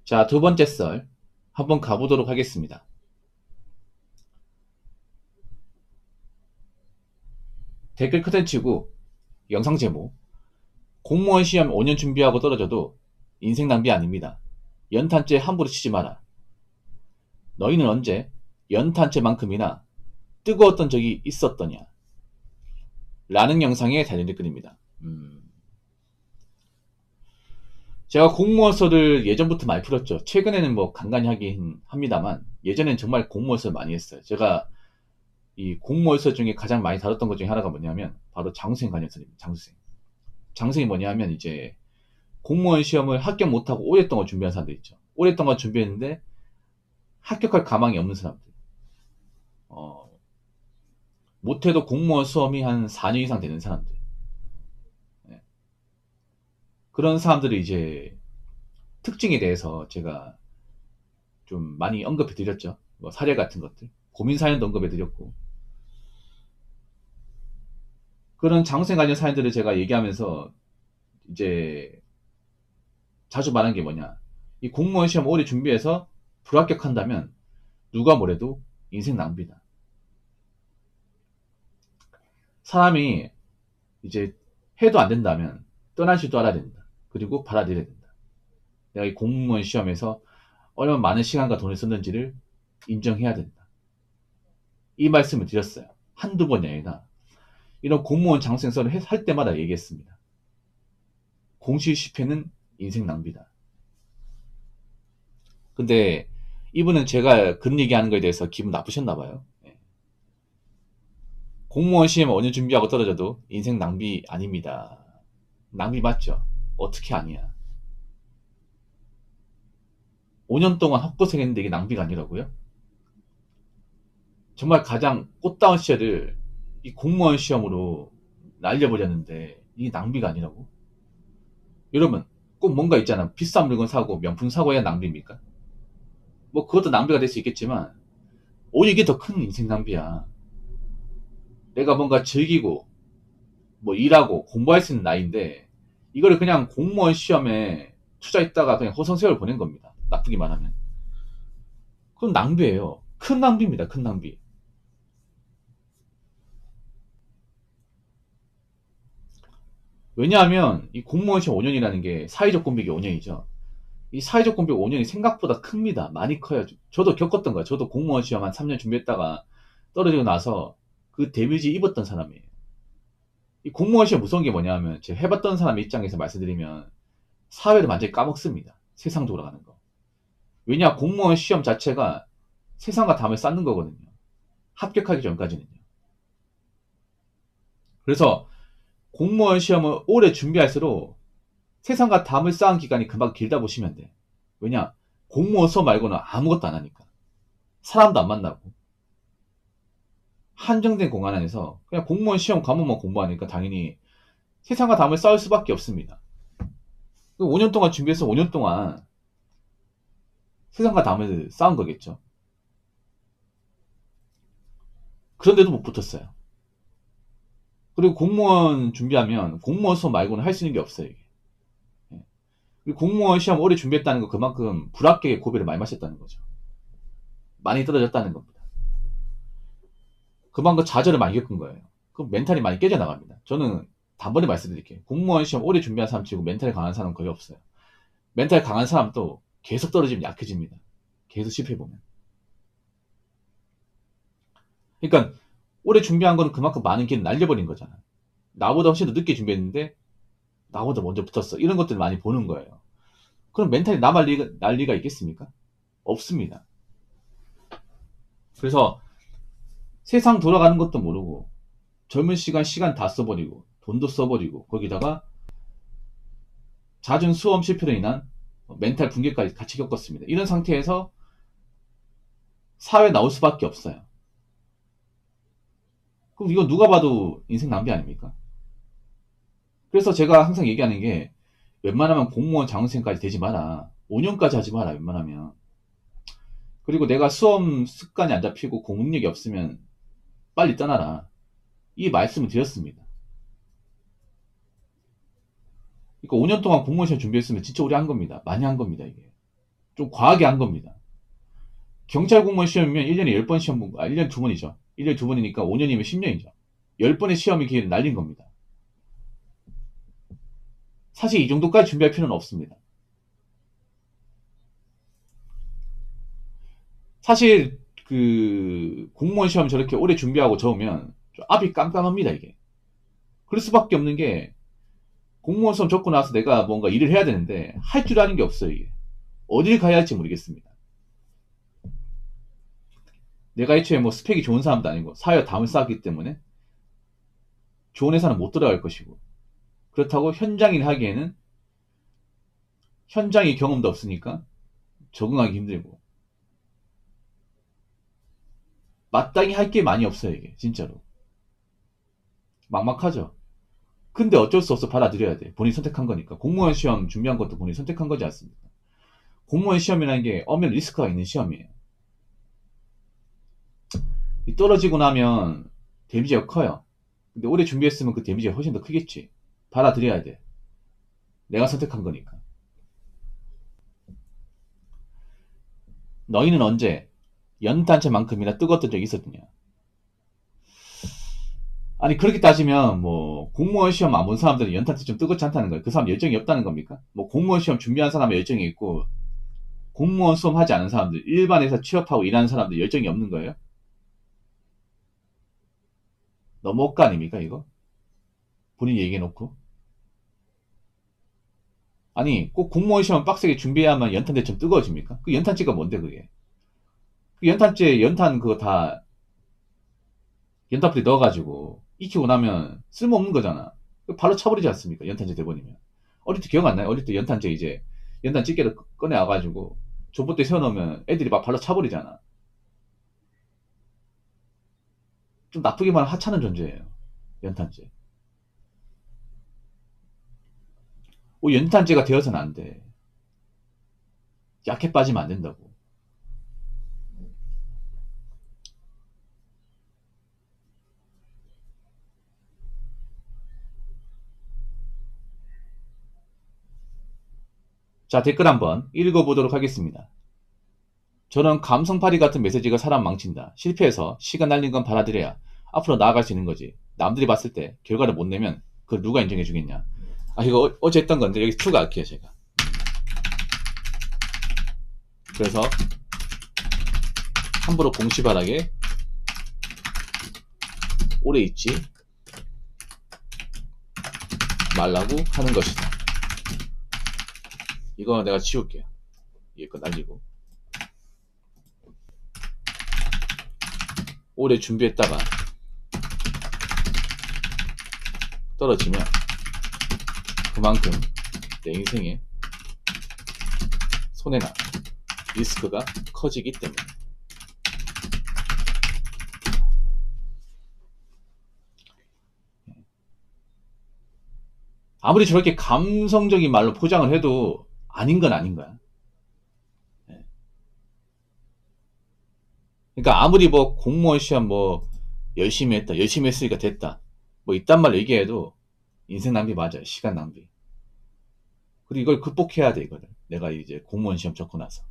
자, 두 번째 썰 한번 가보도록 하겠습니다. 댓글 컨텐츠고 영상 제목 공무원 시험 5년 준비하고 떨어져도 인생 낭비 아닙니다. 연탄재 함부로 치지 마라. 너희는 언제 연탄재만큼이나 뜨거웠던 적이 있었더냐? 라는 영상에 달린 댓글입니다. 제가 공무원서를 예전부터 많이 풀었죠. 최근에는 뭐 간간히 하긴 합니다만 예전엔 정말 공무원서를 많이 했어요. 제가 이 공무원서 중에 가장 많이 다뤘던 것 중에 하나가 뭐냐면 바로 장수생 관련설입니다. 장수생. 장수생이 뭐냐면 이제 공무원 시험을 합격 못하고 오랫동안 준비한 사람들 있죠. 오랫동안 준비했는데 합격할 가망이 없는 사람들. 못해도 공무원 수험이 한 4년 이상 되는 사람들. 네. 그런 사람들의 이제 특징에 대해서 제가 좀 많이 언급해 드렸죠. 뭐 사례 같은 것들. 고민 사연도 언급해 드렸고. 그런 장수생 관련 사연들을 제가 얘기하면서 이제 자주 말한 게 뭐냐. 이 공무원 시험 오래 준비해서 불합격한다면 누가 뭐래도 인생 낭비다. 사람이 이제 해도 안 된다면 떠날 줄도 알아야 된다. 그리고 받아들여야 된다. 내가 이 공무원 시험에서 얼마나 많은 시간과 돈을 썼는지를 인정해야 된다. 이 말씀을 드렸어요. 한두 번이 아니라 이런 공무원 장생설을 할 때마다 얘기했습니다. 공시 실패는 인생 낭비다. 근데 이분은 제가 그런 얘기하는 거에 대해서 기분 나쁘셨나 봐요. 공무원 시험 5년 준비하고 떨어져도 인생 낭비 아닙니다. 낭비 맞죠? 어떻게 아니야? 5년 동안 헛고생했는데 이게 낭비가 아니라고요? 정말 가장 꽃다운 시절을 이 공무원 시험으로 날려버렸는데 이게 낭비가 아니라고? 여러분 꼭 뭔가 있잖아. 비싼 물건 사고 명품 사고야 낭비입니까? 뭐 그것도 낭비가 될 수 있겠지만 오히려 이게 더 큰 인생 낭비야. 내가 뭔가 즐기고 뭐 일하고 공부할 수 있는 나이인데 이거를 그냥 공무원 시험에 투자했다가 그냥 허송세월 보낸 겁니다. 나쁘기만 하면. 그건 낭비예요. 큰 낭비입니다. 큰 낭비. 왜냐하면 이 공무원 시험 5년이라는 게 사회적 공백이 5년이죠. 이 사회적 공백 5년이 생각보다 큽니다. 많이 커요. 저도 겪었던 거예요. 저도 공무원 시험 한 3년 준비했다가 떨어지고 나서 그 데미지 입었던 사람이에요. 이 공무원 시험 무서운 게 뭐냐면 제가 해봤던 사람 입장에서 말씀드리면 사회를 완전히 까먹습니다. 세상 돌아가는 거. 왜냐 공무원 시험 자체가 세상과 담을 쌓는 거거든요. 합격하기 전까지는요. 그래서 공무원 시험을 오래 준비할수록 세상과 담을 쌓은 기간이 금방 길다 보시면 돼. 왜냐 공무원 수업 말고는 아무것도 안 하니까. 사람도 안 만나고 한정된 공간 안에서 그냥 공무원 시험 과목만 공부하니까 당연히 세상과 담을 쌓을 수밖에 없습니다. 5년 동안 준비해서 5년 동안 세상과 담을 쌓은 거겠죠. 그런데도 못 붙었어요. 그리고 공무원 준비하면 공무원 수업 말고는 할 수 있는 게 없어요. 이게. 그리고 공무원 시험 오래 준비했다는 거 그만큼 불합격의 고비를 많이 마셨다는 거죠. 많이 떨어졌다는 겁니다. 그만큼 좌절을 많이 겪은 거예요. 그럼 멘탈이 많이 깨져나갑니다. 저는 단번에 말씀드릴게요. 공무원 시험 오래 준비한 사람 치고 멘탈이 강한 사람은 거의 없어요. 멘탈 강한 사람도 계속 떨어지면 약해집니다. 계속 실패해보면. 그러니까 오래 준비한 거는 그만큼 많은 길을 날려버린 거잖아. 나보다 훨씬 더 늦게 준비했는데 나보다 먼저 붙었어. 이런 것들 많이 보는 거예요. 그럼 멘탈이 날 리가 있겠습니까? 없습니다. 그래서 세상 돌아가는 것도 모르고 젊은 시간 다 써버리고 돈도 써버리고 거기다가 잦은 수험 실패로 인한 멘탈 붕괴까지 같이 겪었습니다. 이런 상태에서 사회에 나올 수밖에 없어요. 그럼 이거 누가 봐도 인생 낭비 아닙니까? 그래서 제가 항상 얘기하는 게 웬만하면 공무원 장학생까지 되지 마라. 5년까지 하지 마라 웬만하면. 그리고 내가 수험 습관이 안 잡히고 공부력이 없으면 빨리 떠나라. 이 말씀을 드렸습니다. 그러니까 5년 동안 공무원 시험 준비했으면 진짜 오래 한 겁니다. 많이 한 겁니다, 이게. 좀 과하게 한 겁니다. 경찰 공무원 시험이면 1년에 10번 시험 본 거, 1년 2번이죠. 1년 2번이니까 5년이면 10년이죠. 10번의 시험의 기회를 날린 겁니다. 사실 이 정도까지 준비할 필요는 없습니다. 사실 그 공무원 시험 저렇게 오래 준비하고 적으면 좀 앞이 깜깜합니다, 이게. 그럴 수밖에 없는 게 공무원 시험 적고 나서 내가 뭔가 일을 해야 되는데 할 줄 아는 게 없어요, 이게. 어딜 가야 할지 모르겠습니다. 내가 애초에 뭐 스펙이 좋은 사람도 아니고 사회와 담을 쌓았기 때문에 좋은 회사는 못 들어갈 것이고, 그렇다고 현장 일 하기에는 현장의 경험도 없으니까 적응하기 힘들고, 마땅히 할 게 많이 없어요, 이게 진짜로. 막막하죠. 근데 어쩔 수 없어 받아들여야 돼. 본인이 선택한 거니까. 공무원 시험 준비한 것도 본인이 선택한 거지 않습니까? 공무원 시험이라는 게 엄연 리스크가 있는 시험이에요. 떨어지고 나면 데미지가 커요. 근데 오래 준비했으면 그 데미지가 훨씬 더 크겠지. 받아들여야 돼. 내가 선택한 거니까. 너희는 언제 연탄재만큼이나 뜨거웠던 적이 있었느냐? 아니 그렇게 따지면 뭐 공무원 시험 안 본 사람들은 연탄재 좀 뜨겁지 않다는 거예요. 그 사람 열정이 없다는 겁니까? 뭐 공무원 시험 준비한 사람의 열정이 있고 공무원 수험 하지 않은 사람들, 일반 회사 취업하고 일하는 사람들 열정이 없는 거예요? 너무 억까 아닙니까 이거? 본인이 얘기해놓고. 아니 꼭 공무원 시험 빡세게 준비해야만 연탄재 좀 뜨거워집니까? 그 연탄재가 뭔데 그게? 그 연탄재 연탄 그거 다 연탄불에 넣어가지고 익히고 나면 쓸모없는 거잖아. 발로 차버리지 않습니까? 연탄재 대본이면. 어릴 때 기억 안 나요? 어릴 때 연탄재 이제 연탄 찌개를 꺼내와가지고 족보대 세워놓으면 애들이 막 발로 차버리잖아. 좀 나쁘게 말하면 하찮은 존재예요. 연탄재. 연탄재가 되어서는 안 돼. 약해 빠지면 안 된다고. 자, 댓글 한번 읽어보도록 하겠습니다. 저는 감성파리 같은 메시지가 사람 망친다. 실패해서 시간 날린 건 받아들여야 앞으로 나아갈 수 있는 거지. 남들이 봤을 때 결과를 못 내면 그걸 누가 인정해 주겠냐. 아, 이거 어제 했던 건데 여기 추가할게요, 제가. 그래서 함부로 공시바닥에 오래 있지 말라고 하는 것이다. 이거 내가 지울게요. 이게 거 날리고. 오래 준비했다가 떨어지면 그만큼 내 인생에 손해나 리스크가 커지기 때문에. 아무리 저렇게 감성적인 말로 포장을 해도 아닌 건 아닌 거야. 그러니까 아무리 뭐 공무원 시험 뭐 열심히 했다, 열심히 했으니까 됐다, 뭐 이딴 말 얘기해도 인생 낭비 맞아요. 시간 낭비. 그리고 이걸 극복해야 돼, 이거를. 내가 이제 공무원 시험 적고 나서.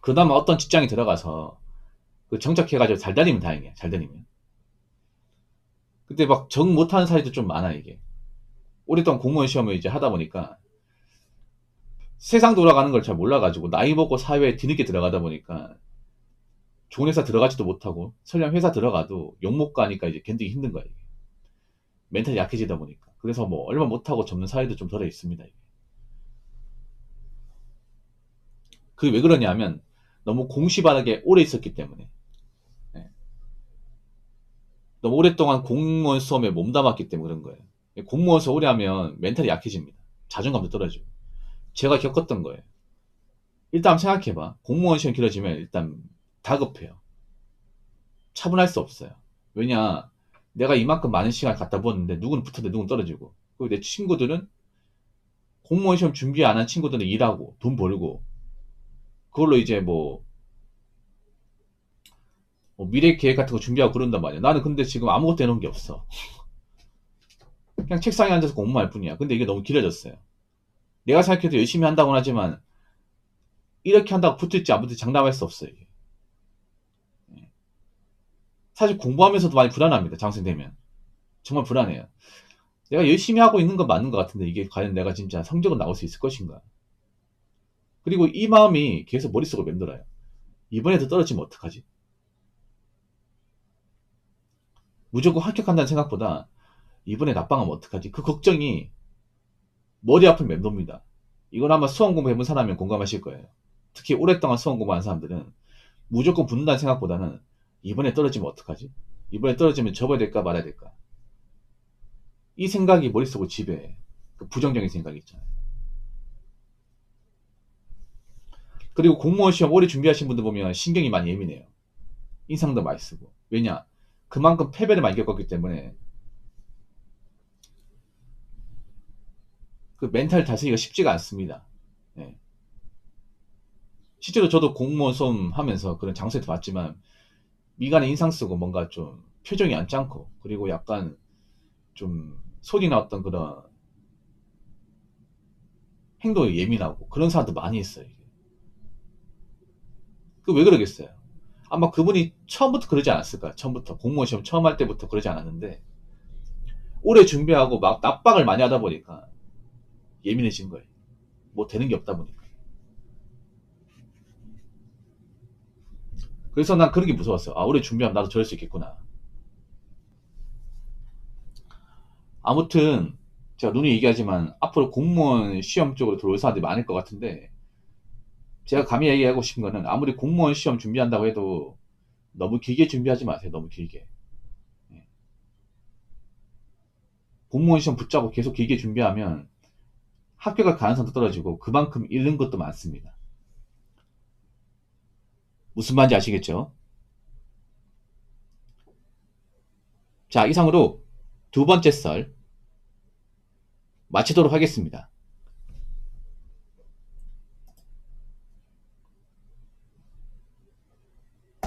그다음에 어떤 직장에 들어가서 그 정착해가지고 잘 다니면 다행이야. 잘 다니면. 근데 막 정 못하는 사례도 좀 많아, 이게. 오랫동안 공무원 시험을 이제 하다 보니까 세상 돌아가는 걸 잘 몰라가지고 나이 먹고 사회에 뒤늦게 들어가다 보니까 좋은 회사 들어가지도 못하고, 설령 회사 들어가도 욕먹고 가니까 이제 견디기 힘든 거야, 이게. 멘탈이 약해지다 보니까. 그래서 뭐 얼마 못하고 접는 사회도 좀 덜어 있습니다, 이게. 그게 왜 그러냐면 너무 공시바닥에 오래 있었기 때문에. 네. 너무 오랫동안 공무원 수험에 몸담았기 때문에 그런 거예요. 공무원 수험 오래 하면 멘탈이 약해집니다. 자존감도 떨어지고. 제가 겪었던 거예요. 일단 한번 생각해봐. 공무원 시험 길어지면 일단 다급해요. 차분할 수 없어요. 왜냐, 내가 이만큼 많은 시간을 갖다 부었는데 누구는 붙었는데 누구는 떨어지고, 그리고 내 친구들은 공무원 시험 준비 안 한 친구들은 일하고 돈 벌고 그걸로 이제 뭐 미래 계획 같은 거 준비하고 그런단 말이야. 나는 근데 지금 아무것도 해놓은 게 없어. 그냥 책상에 앉아서 공부할 뿐이야. 근데 이게 너무 길어졌어요. 내가 생각해도 열심히 한다고는 하지만 이렇게 한다고 붙을지 안 붙을지 장담할 수 없어요. 이게. 사실 공부하면서도 많이 불안합니다. 장생 되면. 정말 불안해요. 내가 열심히 하고 있는 건 맞는 것 같은데 이게 과연 내가 진짜 성적은 나올 수 있을 것인가. 그리고 이 마음이 계속 머릿속을 맴돌아요. 이번에도 떨어지면 어떡하지? 무조건 합격한다는 생각보다 이번에 낙방하면 어떡하지? 그 걱정이 머리 앞을 맴돕니다. 이건 아마 수험 공부 해본 사람이면 공감하실 거예요. 특히 오랫동안 수험 공부한 사람들은 무조건 붙는다는 생각보다는 이번에 떨어지면 어떡하지? 이번에 떨어지면 접어야 될까 말아야 될까? 이 생각이 머릿속을 지배해. 그 부정적인 생각이 있잖아요. 그리고 공무원 시험 오래 준비하신 분들 보면 신경이 많이 예민해요. 인상도 많이 쓰고. 왜냐? 그만큼 패배를 많이 겪었기 때문에 그 멘탈 다스리기가 쉽지가 않습니다. 네. 실제로 저도 공무원 시험 하면서 그런 장소에서 봤지만 미간에 인상 쓰고 뭔가 좀 표정이 안 짱고 그리고 약간 좀 소리 나왔던 그런 행동이 예민하고 그런 사람도 많이 있어요. 그 왜 그러겠어요? 아마 그분이 처음부터 그러지 않았을까? 처음부터 공무원 시험 처음 할 때부터 그러지 않았는데 오래 준비하고 막 납박을 많이 하다 보니까 예민해진 거예요. 뭐 되는 게 없다 보니까. 그래서 난 그런 게 무서웠어. 아, 오래 준비하면 나도 저럴 수 있겠구나. 아무튼 제가 누누이 얘기하지만 앞으로 공무원 시험 쪽으로 들어올 사람들이 많을 것 같은데 제가 감히 얘기하고 싶은 거는 아무리 공무원 시험 준비한다고 해도 너무 길게 준비하지 마세요. 너무 길게. 예. 공무원 시험 붙잡고 계속 길게 준비하면 합격할 가능성도 떨어지고 그만큼 잃는 것도 많습니다. 무슨 말인지 아시겠죠? 자, 이상으로 두 번째 썰 마치도록 하겠습니다.